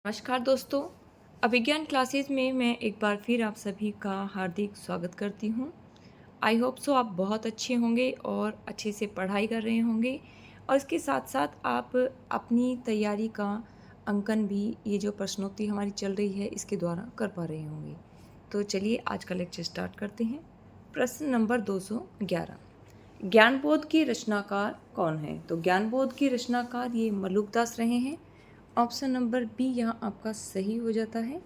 नमस्कार दोस्तों। अभिज्ञान क्लासेस में मैं एक बार फिर आप सभी का हार्दिक स्वागत करती हूँ। आई होप सो आप बहुत अच्छे होंगे और अच्छे से पढ़ाई कर रहे होंगे और इसके साथ साथ आप अपनी तैयारी का अंकन भी ये जो प्रश्नोत्तरी हमारी चल रही है इसके द्वारा कर पा रहे होंगे। तो चलिए आज का लेक्चर स्टार्ट करते हैं। प्रश्न नंबर 211, ज्ञानबोध की रचनाकार कौन है? तो ज्ञानबोध की रचनाकार ये मलुकदास रहे हैं। ऑप्शन नंबर बी यहाँ आपका सही हो जाता है।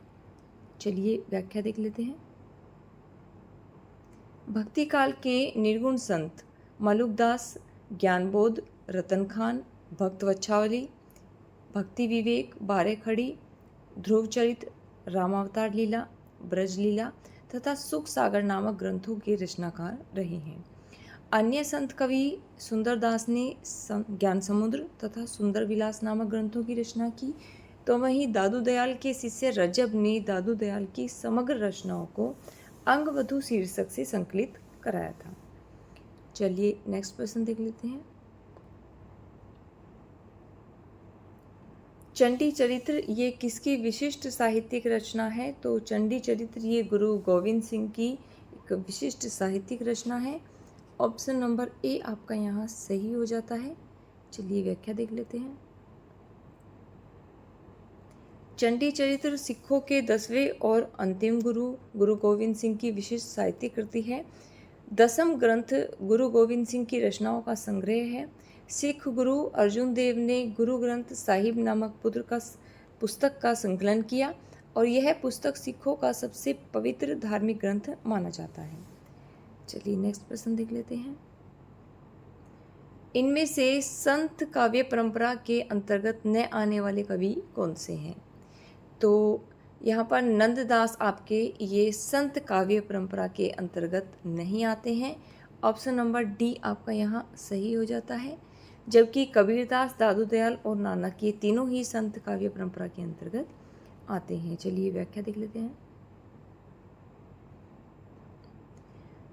चलिए व्याख्या देख लेते हैं। भक्ति काल के निर्गुण संत मलुकदास, ज्ञानबोध, रतन खान, भक्त वच्छावली, भक्ति विवेक, बारे खड़ी, ध्रुवचरित, रामावतार लीला, ब्रज लीला तथा सुख सागर नामक ग्रंथों के रचनाकार रहे हैं। अन्य संत कवि सुंदरदास ने ज्ञान समुद्र तथा सुंदर विलास नामक ग्रंथों की रचना की, तो वहीं दादू दयाल के शिष्य रजब ने दादू दयाल की समग्र रचनाओं को अंगवधु शीर्षक से संकलित कराया था। चलिए नेक्स्ट प्रश्न देख लेते हैं। चंडी चरित्र ये किसकी विशिष्ट साहित्यिक रचना है? तो चंडी चरित्र ये गुरु गोविंद सिंह की एक विशिष्ट साहित्यिक रचना है। ऑप्शन नंबर ए आपका यहाँ सही हो जाता है। चलिए व्याख्या देख लेते हैं। चंडी चरित्र सिखों के 10वें और अंतिम गुरु गुरु गोविंद सिंह की विशिष्ट साहित्यिक कृति है। 10म ग्रंथ गुरु गोविंद सिंह की रचनाओं का संग्रह है। सिख गुरु अर्जुन देव ने गुरु ग्रंथ साहिब नामक पुस्तक का संकलन किया और यह पुस्तक सिखों का सबसे पवित्र धार्मिक ग्रंथ माना जाता है। चलिए नेक्स्ट प्रश्न देख लेते हैं। इनमें से संत काव्य परंपरा के अंतर्गत न आने वाले कवि कौन से हैं? तो यहाँ पर नंददास आपके ये संत काव्य परंपरा के अंतर्गत नहीं आते हैं। ऑप्शन नंबर डी आपका यहाँ सही हो जाता है। जबकि कबीरदास, दादू दयाल और नानक ये तीनों ही संत काव्य परंपरा के अंतर्गत आते हैं। चलिए व्याख्या देख लेते हैं।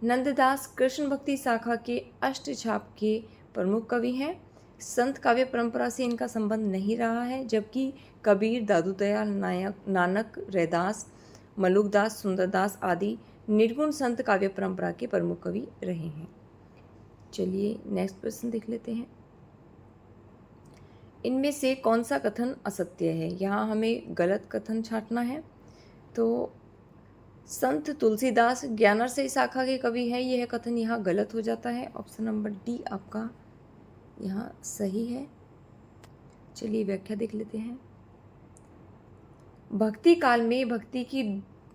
नंददास कृष्ण भक्ति शाखा के अष्टछाप के प्रमुख कवि हैं। संत काव्य परंपरा से इनका संबंध नहीं रहा है, जबकि कबीर, दादू दयाल, नानक, रैदास, मलुकदास, सुंदरदास आदि निर्गुण संत काव्य परंपरा के प्रमुख कवि रहे हैं। चलिए नेक्स्ट प्रश्न देख लेते हैं। इनमें से कौन सा कथन असत्य है? यहाँ हमें गलत कथन छांटना है। तो संत तुलसीदास ज्ञानरस शाखा के कवि हैं, यह कथन यहाँ गलत हो जाता है। ऑप्शन नंबर डी आपका यहाँ सही है। चलिए व्याख्या देख लेते हैं। भक्ति काल में भक्ति की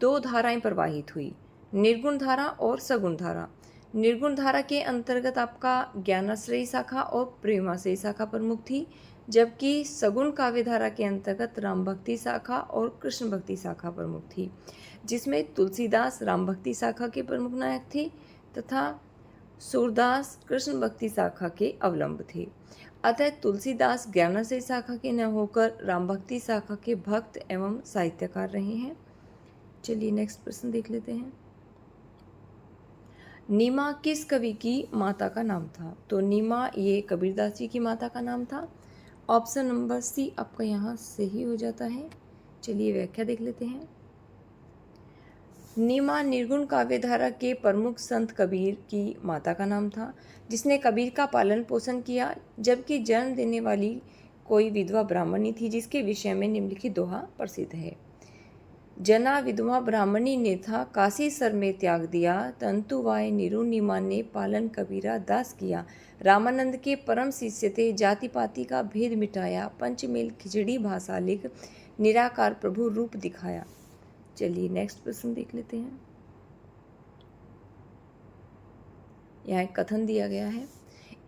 2 धाराएं प्रवाहित हुई, निर्गुण धारा और सगुण धारा। निर्गुण धारा के अंतर्गत आपका ज्ञानाश्रयी शाखा और प्रेमाश्रयी शाखा प्रमुख थी, जबकि सगुण काव्य धारा के अंतर्गत राम भक्ति शाखा और कृष्ण भक्ति शाखा प्रमुख थी, जिसमें तुलसीदास राम भक्ति शाखा के प्रमुख नायक थे तथा सूरदास कृष्ण भक्ति शाखा के अवलंब थे। अतः तुलसीदास ज्ञानाश्रयी शाखा के न होकर राम भक्ति शाखा के भक्त एवं साहित्यकार रहे हैं। चलिए नेक्स्ट प्रश्न देख लेते हैं। नीमा किस कवि की माता का नाम था? तो नीमा ये कबीरदास जी की माता का नाम था। ऑप्शन नंबर सी आपका यहाँ सही हो जाता है। चलिए व्याख्या देख लेते हैं। नीमा निर्गुण काव्यधारा के प्रमुख संत कबीर की माता का नाम था, जिसने कबीर का पालन पोषण किया, जबकि जन्म देने वाली कोई विधवा ब्राह्मणी थी, जिसके विषय में निम्नलिखित दोहा प्रसिद्ध है। जना विधवा ब्राह्मणी ने था काशी सर में त्याग दिया, तंतुवाय निरु नीमा ने पालन कबीरा दास किया। रामानंद के परम शिष्य थे, जाति पाति का भेद मिटाया, पंचमेल खिचड़ी भाषा लिख, निराकार प्रभु रूप दिखाया। चलिए नेक्स्ट प्रश्न देख लेते हैं। यहाँ एक कथन दिया गया है,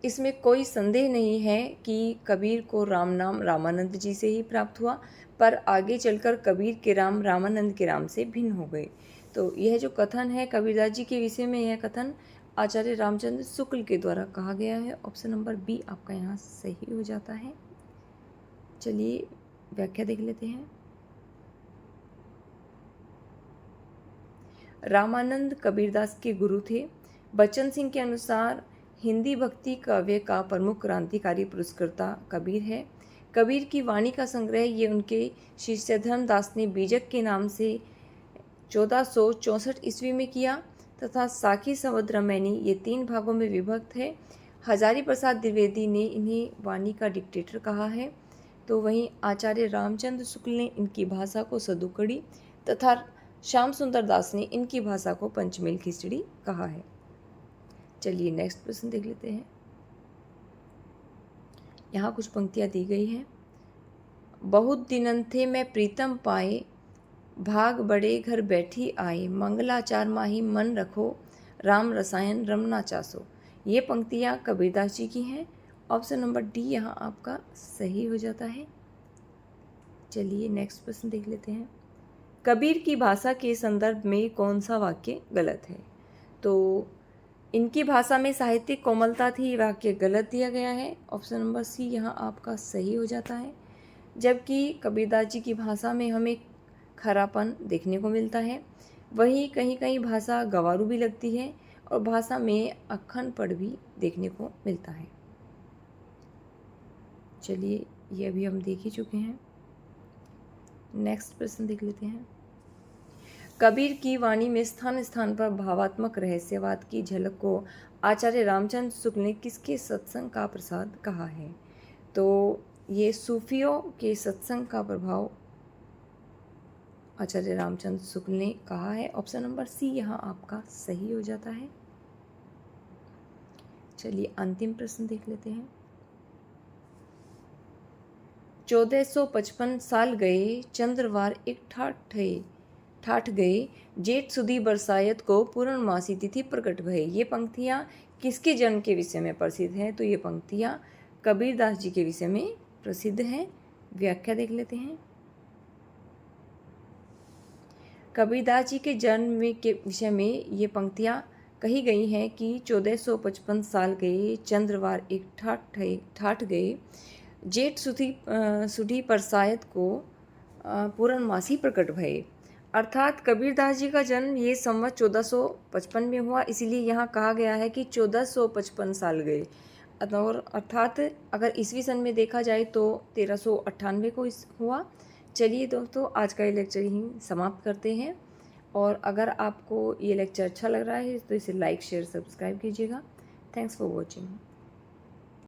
इसमें कोई संदेह नहीं है कि कबीर को राम नाम रामानंद जी से ही प्राप्त हुआ, पर आगे चलकर कबीर के राम रामानंद के राम से भिन्न हो गए। तो यह जो कथन है कबीरदास जी के विषय में, यह कथन आचार्य रामचंद्र शुक्ल के द्वारा कहा गया है। ऑप्शन नंबर बी आपका यहाँ सही हो जाता है। चलिए व्याख्या देख लेते हैं। रामानंद कबीरदास के गुरु थे। बच्चन सिंह के अनुसार हिंदी भक्ति काव्य का प्रमुख क्रांतिकारी पुरस्कर्ता कबीर है। कबीर की वाणी का संग्रह ये उनके शिष्य धर्मदास ने बीजक के नाम से 1464 ईस्वी में किया तथा साखी समुद्रमैनी ये 3 भागों में विभक्त है। हजारी प्रसाद द्विवेदी ने इन्हें वाणी का डिक्टेटर कहा है। तो वहीं आचार्य रामचंद्र शुक्ल ने इनकी भाषा को सदुकड़ी तथा श्याम सुंदर दास ने इनकी भाषा को पंचमेल खिचड़ी कहा है। चलिए नेक्स्ट प्रश्न देख लेते हैं। यहाँ कुछ पंक्तियाँ दी गई हैं। बहुत दिनंथे मैं प्रीतम पाए, भाग बड़े घर बैठी आए, मंगलाचार माही मन रखो, राम रसायन रमना चासो। ये पंक्तियाँ कबीरदास जी की हैं। ऑप्शन नंबर डी यहाँ आपका सही हो जाता है। चलिए नेक्स्ट प्रश्न देख लेते हैं। कबीर की भाषा के संदर्भ में कौन सा वाक्य गलत है? तो इनकी भाषा में साहित्यिक कोमलता थी, वाक्य गलत दिया गया है। ऑप्शन नंबर सी यहाँ आपका सही हो जाता है। जबकि कबीरदास जी की भाषा में हमें खरापन देखने को मिलता है, वहीं कहीं कहीं भाषा गंवारू भी लगती है और भाषा में अक्खनपन भी देखने को मिलता है। चलिए ये अभी हम देख ही चुके हैं। नेक्स्ट प्रश्न देख लेते हैं। कबीर की वाणी में स्थान स्थान पर भावात्मक रहस्यवाद की झलक को आचार्य रामचंद्र शुक्ल ने किसके सत्संग का प्रसाद कहा है? तो ये सूफियों के सत्संग का प्रभाव आचार्य रामचंद्र शुक्ल ने कहा है। ऑप्शन नंबर सी यहाँ आपका सही हो जाता है। चलिए अंतिम प्रश्न देख लेते हैं। 1455 साल गए, चंद्रवार एक ठाठ गए, जेठ सुदी बरसायत को पूर्णमासी तिथि प्रकट भये। ये पंक्तियाँ किसके जन्म के विषय में प्रसिद्ध हैं? तो ये पंक्तियाँ कबीरदास जी के विषय में प्रसिद्ध हैं। व्याख्या देख लेते हैं। कबीरदास जी के जन्म के विषय में ये पंक्तियाँ कही गई हैं कि 1455 साल गए, चंद्रवार एक ठाठ गए, जेठ सुधी बरसायत को पूर्णमासी प्रकट भये। अर्थात कबीरदास जी का जन्म ये संवत 1455 में हुआ, इसीलिए यहाँ कहा गया है कि 1455 साल गए। और अर्थात अगर ईस्वी सन में देखा जाए तो 1398 को हुआ। चलिए दोस्तों, आज का ये लेक्चर यहीं समाप्त करते हैं। और अगर आपको ये लेक्चर अच्छा लग रहा है तो इसे लाइक शेयर सब्सक्राइब कीजिएगा। Thanks for watching.